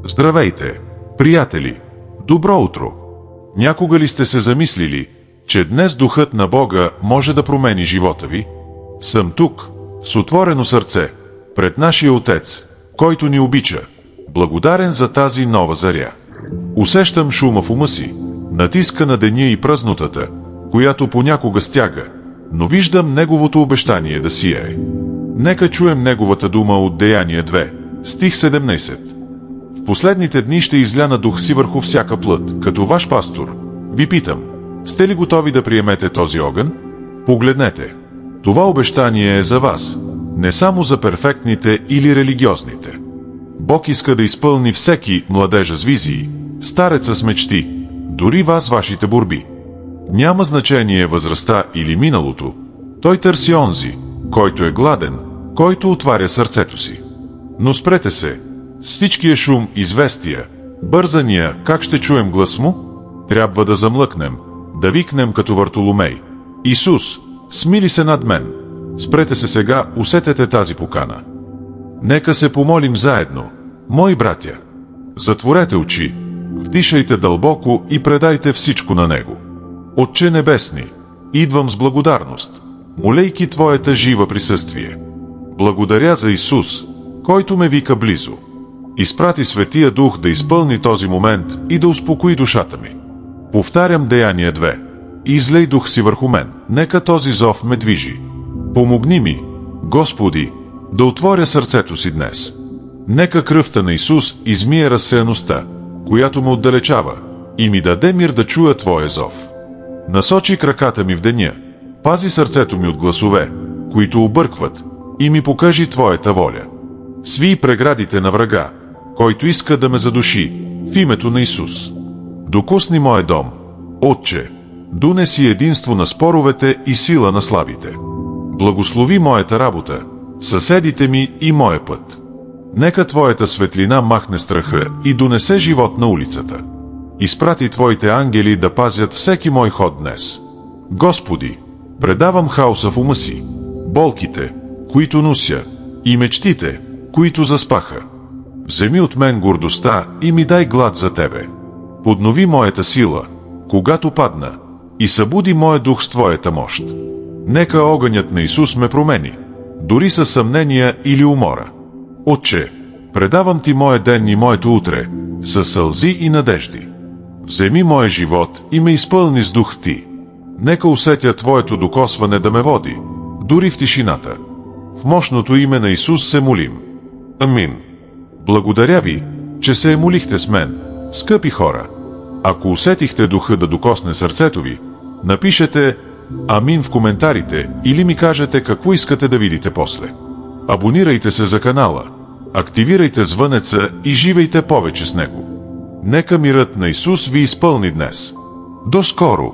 Здравейте, приятели! Добро утро! Някога ли сте се замислили, че днес Духът на Бога може да промени живота ви? Съм тук, с отворено сърце, пред нашия Отец, който ни обича, благодарен за тази нова заря. Усещам шума в ума си, натиска на деня и празнотата, която понякога стяга, но виждам Неговото обещание да сияе. Нека чуем Неговата дума от Деяния 2, стих 17. В последните дни ще изляна дух си върху всяка плът. Като ваш пастор, ви питам, сте ли готови да приемете този огън? Погледнете, това обещание е за вас, не само за перфектните или религиозните. Бог иска да изпълни всеки младежа с визии, стареца с мечти, дори вас вашите борби. Няма значение възрастта или миналото, Той търси онзи, който е гладен, който отваря сърцето си. Но спрете се, с всичкия шум, известия, бързания, как ще чуем глас му? Трябва да замлъкнем, да викнем като Вартоломей: Исус, смили се над мен! Спрете се сега, усетете тази покана. Нека се помолим заедно, мои братя. Затворете очи, вдишайте дълбоко и предайте всичко на Него. Отче небесни, идвам с благодарност, молейки Твоята жива присъствие. Благодаря за Исус, който ме вика близо. Изпрати Светия Дух да изпълни този момент и да успокои душата ми. Повтарям Деяния 2. Излей Дух си върху мен, нека този зов ме движи. Помогни ми, Господи, да отворя сърцето си днес. Нека кръвта на Исус измие разсеяността, която ме отдалечава, и ми даде мир да чуя Твоя зов. Насочи краката ми в деня, пази сърцето ми от гласове, които объркват, и ми покажи Твоята воля. Сви преградите на врага, който иска да ме задуши, в името на Исус. Докосни моя дом, Отче, донеси единство на споровете и сила на слабите. Благослови моята работа, съседите ми и моя път. Нека Твоята светлина махне страха и донесе живот на улицата. Изпрати Твоите ангели да пазят всеки мой ход днес. Господи, предавам хаоса в ума си, болките, които нося, и мечтите, които заспаха. Вземи от мен гордостта и ми дай глад за Тебе. Поднови моята сила, когато падна, и събуди моя дух с Твоята мощ. Нека огънят на Исус ме промени, дори със съмнения или умора. Отче, предавам Ти моя ден и моето утре, със сълзи и надежди. Вземи моя живот и ме изпълни с дух Ти. Нека усетя Твоето докосване да ме води, дори в тишината. В мощното име на Исус се молим. Амин. Благодаря Ви, че се молихте с мен, скъпи хора. Ако усетихте духа да докосне сърцето ви, напишете Амин в коментарите или ми кажете какво искате да видите после. Абонирайте се за канала, активирайте звънеца и живейте повече с Него. Нека мирът на Исус ви изпълни днес. До скоро!